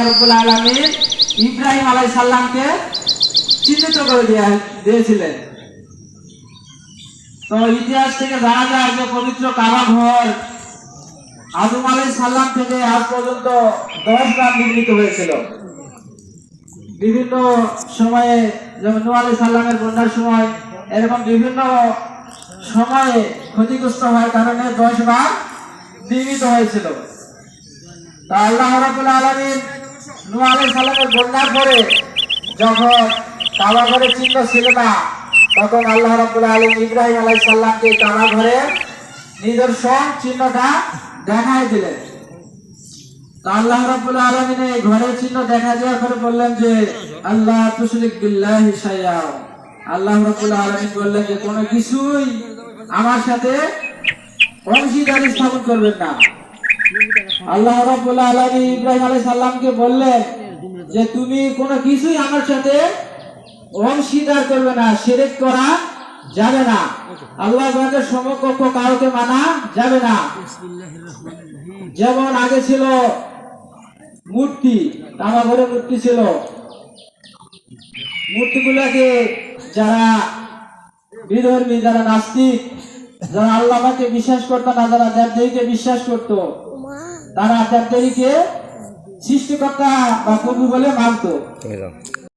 রাব্বুল আলামিন ইব্রাহিম আলাইহিস সালামকে চিহ্নিত করে দিয়েছিলেন। তো ইতিহাস থেকে জানা যায় যে পবিত্র কাবা ঘর আদম আলাইহিস সালাম থেকে আজ পর্যন্ত 10 বার নির্মিত হয়েছিল। বিভিন্ন সময়ে যেমন নূহ আলাইহিস সালামের বন্যার সময় এরকম বিভিন্ন সময়ে ক্ষতিগ্রস্ত হওয়ার কারণে 10 বার নির্মিত হয়েছিল। তা আল্লাহ রাব্বুল আলামিন নূহ আলাইহিস সালামের বন্যার পরে যখন কাবা ঘরের চিহ্ন ছিল না, তখন আল্লাহ রাব্বুল আলামিন ইব্রাহিম আলাইহিস সালামকে কাবা ঘরের নিদর্শন চিহ্নটা দেখাই দিলেন। তা আল্লাহ রাব্বুল আলামিন এই ঘরের চিহ্ন দেখা দেওয়ার পরে বললেন যে আল্লাহ তুশরিক বিল্লাহি শাইআ, আল্লাহ রাব্বুল আলামিন বললেন যে কোনো কিছুই আমার সাথে অংশীদারি স্থাপন করবেন না। আল্লাহ রাব্বুল আলামিন ইব্রাহিম আলাইহিস সালামকে বললেন যে তুমি কোনো কিছুই আমার সাথে অংশীদার করবে না, শিরক করা যাবে না, আল্লাহ পাকের সমকক্ষ কাউকে মানা যাবে না। যেমন আগে ছিল মূর্তি, কাবা ঘরে মূর্তি ছিল, মূর্তিগুলোকে যারা বিধর্মী, যারা নাস্তিক, যারা আল্লাহ পাককে বিশ্বাস করতো না, যারা দেবদেবীকে বিশ্বাস করতো, তারা দেবদেবীকে সৃষ্টিকর্তা বা প্রভু বলে মানত।